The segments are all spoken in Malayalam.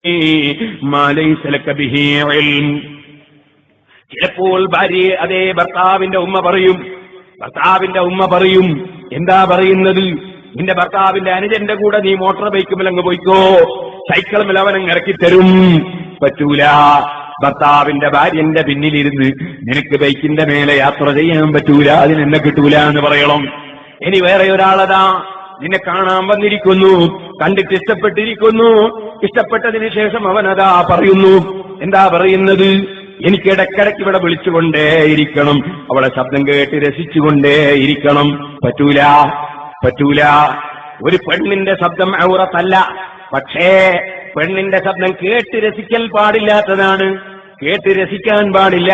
മാ ലൈസ ലക ബിഹി ഇൽം. ചിലപ്പോൾ ഭാര്യ അതേ ഭർത്താവിന്റെ ഉമ്മ പറയും എന്താ പറയുന്നത്? നിന്റെ ഭർത്താവിന്റെ അനുജന്റെ കൂടെ നീ മോട്ടോർ ബൈക്കുമേൽ അങ്ങ് പോയിക്കോ, സൈക്കിളുമേൽ അവനങ്ങ് ഇറക്കിത്തരും. പറ്റൂല. ഭർത്താവിന്റെ ഭാര്യന്റെ പിന്നിലിരുന്ന് നിനക്ക് ബൈക്കിന്റെ മേലെ യാത്ര ചെയ്യാൻ പറ്റൂല, അതിനെന്നെ കിട്ടൂല എന്ന് പറയണം. ഇനി വേറെ ഒരാളതാ നിന്നെ കാണാൻ വന്നിരിക്കുന്നു, കണ്ടിട്ട് ഇഷ്ടപ്പെട്ടിരിക്കുന്നു. ഇഷ്ടപ്പെട്ടതിന് ശേഷം അവനതാ പറയുന്നു. എന്താ പറയുന്നത്? എനിക്ക് ഇടയ്ക്കിടയ്ക്ക് ഇവിടെ വിളിച്ചുകൊണ്ടേയിരിക്കണം, അവളെ ശബ്ദം കേട്ട് രസിച്ചുകൊണ്ടേയിരിക്കണം. പറ്റൂല. ഒരു പെണ്ണിന്റെ ശബ്ദം ഔറത്തല്ല, പക്ഷേ പെണ്ണിന്റെ ശബ്ദം കേട്ട് രസിക്കൽ പാടില്ലാത്തതാണ്, കേട്ട് രസിക്കാൻ പാടില്ല.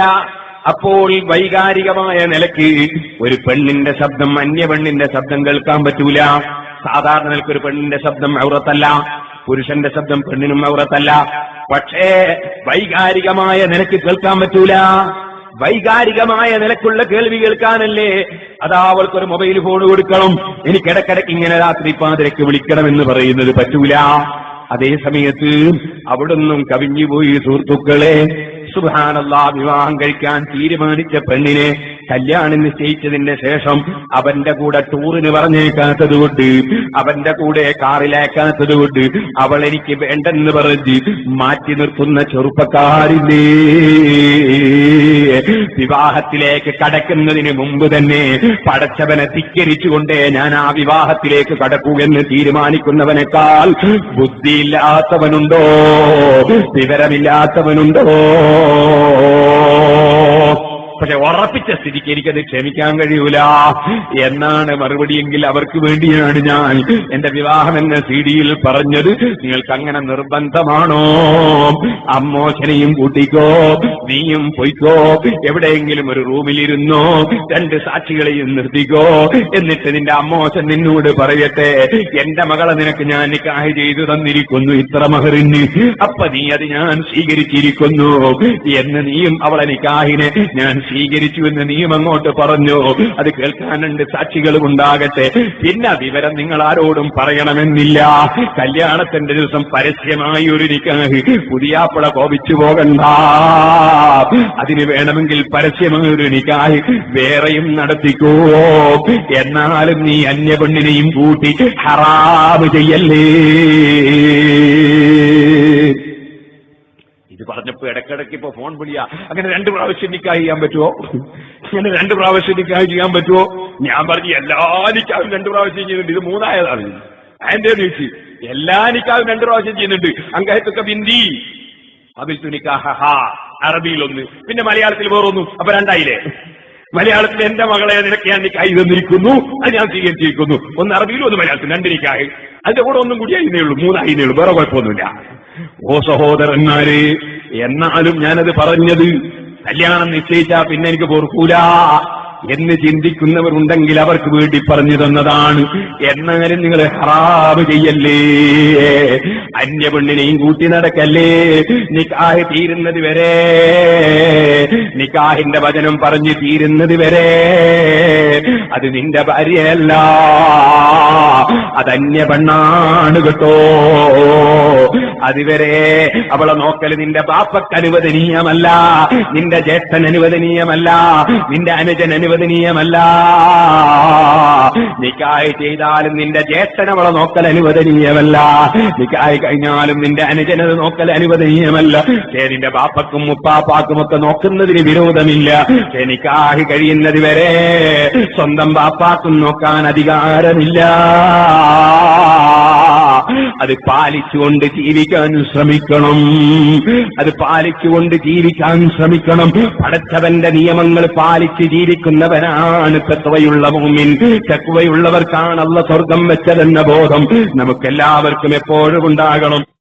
അപ്പോൾ വൈകാരികമായ നിലയ്ക്ക് ഒരു പെണ്ണിന്റെ ശബ്ദം അന്യ പെണ്ണിന്റെ ശബ്ദം കേൾക്കാൻ പറ്റൂല. സാധാരണ നിലയ്ക്ക് ഒരു പെണ്ണിന്റെ ശബ്ദം ഔറത്തല്ല, പുരുഷന്റെ ശബ്ദം പെണ്ണിനും ഔറത്തല്ല. പക്ഷേ വൈകാരികമായ നിലയ്ക്ക് കേൾക്കാൻ പറ്റൂല. വൈകാരികമായ നിലക്കുള്ള കേൾവി കേൾക്കാനല്ലേ അതാ അവൾക്കൊരു മൊബൈൽ ഫോൺ കൊടുക്കണം, എനിക്കിടക്കിടയ്ക്ക് ഇങ്ങനെ രാത്രി പാതിരക്ക് വിളിക്കണമെന്ന് പറയുന്നത് പറ്റൂല. അതേ സമയത്ത് അവിടുന്നും കവിഞ്ഞുപോയി സുഹൃത്തുക്കളെ. സുബ്ഹാനല്ലാഹ്, വിവാഹം കഴിക്കാൻ തീരുമാനിച്ച പെണ്ണിനെ കല്യാണം നിശ്ചയിച്ചതിന് ശേഷം അവന്റെ കൂടെ ടൂറിന് പറഞ്ഞേക്കാത്തതുകൊണ്ട്, അവന്റെ കൂടെ കാറിലേക്കാത്തതുകൊണ്ട് അവൾ എനിക്ക് വേണ്ടെന്ന് പറഞ്ഞ് മാറ്റി നിർത്തുന്ന ചെറുപ്പക്കാരില്ലേ? വിവാഹത്തിലേക്ക് കടക്കുന്നതിന് മുമ്പ് തന്നെ പടച്ചവനെ ധിക്കരിച്ചുകൊണ്ടേ ഞാൻ ആ വിവാഹത്തിലേക്ക് കടക്കൂ എന്ന് തീരുമാനിക്കുന്നവനേക്കാൾ ബുദ്ധിയില്ലാത്തവനുണ്ടോ, വിവരമില്ലാത്തവനുണ്ടോ? പക്ഷെ ഉറപ്പിച്ച സ്ഥിതിക്ക് എനിക്കത് ക്ഷമിക്കാൻ കഴിയൂല എന്നാണ് മറുപടിയെങ്കിൽ അവർക്ക് വേണ്ടിയാണ് ഞാൻ എന്റെ വിവാഹം എന്ന സിഡിയിൽ പറഞ്ഞത്. നിങ്ങൾക്ക് അങ്ങനെ നിർബന്ധമാണോ? അമ്മോശനെയും കൂട്ടിക്കോ, നീയും പൊയ്ക്കോ, എവിടെയെങ്കിലും ഒരു റൂമിലിരുന്നോ, 2 സാക്ഷികളെയും നിർത്തിക്കോ. എന്നിട്ട് നിന്റെ അമ്മോശൻ നിന്നോട് പറയട്ടെ, എന്റെ മകളെ നിനക്ക് ഞാൻ നിക്കാഹ് ചെയ്തു തന്നിരിക്കുന്നു ഇത്ര മഹറിന്, അപ്പൊ നീ അത് ഞാൻ സ്വീകരിച്ചിരിക്കുന്നു എന്ന് നീയും അവളെ നിക്കാഹിനെ ഞാൻ സ്വീകരിച്ചു എന്ന് നീയും അങ്ങോട്ട് പറഞ്ഞു. അത് കേൾക്കാനുണ്ട് സാക്ഷികളും ഉണ്ടാകട്ടെ. പിന്നെ വിവരം നിങ്ങൾ ആരോടും പറയണമെന്നില്ല. കല്യാണത്തിന്റെ ദിവസം പരസ്യമായി ഒരു നിക്കാഹ്, പുതിയാപ്പള കോപിച്ചു പോകണ്ട. അതിന് വേണമെങ്കിൽ പരസ്യമായ ഒരു നിക്കാഹ് വേറെയും നടത്തിക്കോ. എന്നാലും നീ അന്യ പെണ്ണിനെയും കൂട്ടി ഹറാമ് ചെയ്യല്ലേ. ഇത് പറഞ്ഞപ്പോ ഇടയ്ക്കിടയ്ക്ക് ഇപ്പൊ ഫോൺ വിളിയാ. അങ്ങനെ 2 പ്രാവശ്യം നിക്കാഹ് ചെയ്യാൻ പറ്റുമോ? ഇങ്ങനെ 2 പ്രാവശ്യം നിക്കാഹ് ചെയ്യാൻ പറ്റുമോ? ഞാൻ പറഞ്ഞു എല്ലാ നിക്കാഹും 2 പ്രാവശ്യം ചെയ്യുന്നുണ്ട്, ഇത് 3ആയതാണ്. അതിന്റെ ചോദിച്ചു എല്ലാ നിക്കാഹും 2 പ്രാവശ്യം ചെയ്യുന്നുണ്ട്. അങ്കഹത്തൊക്കെ ബിന്ദി അതിൽ തുനിക്കാഹ അറബിയിൽ 1, പിന്നെ മലയാളത്തിൽ വേറൊന്നും, അപ്പൊ 2ആയില്ലേ? മലയാളത്തിൽ എന്റെ മകളെ നിനക്ക് ഞാൻ നിക്കാഹ് തന്നിരിക്കുന്നു, അത് ഞാൻ സ്വീകരിച്ചിരിക്കുന്നു. 1 അറബിയിലും 1 മലയാളത്തിൽ, 2 നിക്കാഹ്. അതിന്റെ കൂടെ 1 കൂടി ആയിരുന്നേ ഉള്ളൂ, 3ആയിരുന്നേ ഉള്ളൂ, വേറെ കുഴപ്പമൊന്നുമില്ല. ഓ സഹോദരന്മാരെ, എന്നാലും ഞാനത് പറഞ്ഞത് കല്യാണം നിശ്ചയിച്ചാ പിന്നെ എനിക്ക് പൊറുക്കൂല എന്ന് ചിന്തിക്കുന്നവരുണ്ടെങ്കിൽ അവർക്ക് വേണ്ടി പറഞ്ഞു തന്നതാണ്. എന്നാലും നിങ്ങൾ ഹറാമ് ചെയ്യല്ലേ, അന്യ പെണ്ണിനെയും കൂട്ടി നടക്കല്ലേ. നിക്കാഹ് തീരുന്നത് വരെ, നിക്കാഹിന്റെ വചനം പറഞ്ഞു തീരുന്നത് വരെ അത് നിന്റെ ഭാര്യയല്ല, അതന്യ പെണ്ണാണ് കേട്ടോ. അതുവരെ അവളെ നോക്കല് നിന്റെ ബാപ്പക്ക് അനുവദനീയമല്ല, നിന്റെ ജ്യേഷ്ഠൻ അനുവദനീയമല്ല, നിന്റെ അനുജൻ അനുവദനീയമല്ല. നിക്കാഹ് ചെയ്താലും നിന്റെ ജ്യേഷ്ഠൻ അവളെ നോക്കൽ അനുവദനീയമല്ല, നിക്കാഹ് കഴിഞ്ഞാലും നിന്റെ അനുജനത് നോക്കൽ അനുവദനീയമല്ല. നിന്റെ ബാപ്പക്കും മുപ്പാപ്പാക്കും ഒക്കെ നോക്കുന്നതിന് വിരോധമില്ല. നിക്കാഹ് കഴിയുന്നത് വരെ സ്വന്തം ബാപ്പാക്കും നോക്കാൻ അധികാരമില്ല. അത് പാലിച്ചുകൊണ്ട് ജീവിക്കാൻ ശ്രമിക്കണം, അത് പാലിച്ചുകൊണ്ട് ജീവിക്കാൻ ശ്രമിക്കണം. പടച്ചവന്റെ നിയമങ്ങൾ പാലിച്ച് ജീവിക്കുന്നവനാണ് തഖ്വയുള്ള മുഅ്മിൻ. തഖ്വയുള്ളവർക്കാണ് അല്ലാഹു സ്വർഗം വെച്ചതെന്ന ബോധം നമുക്കെല്ലാവർക്കും എപ്പോഴും ഉണ്ടാകണം.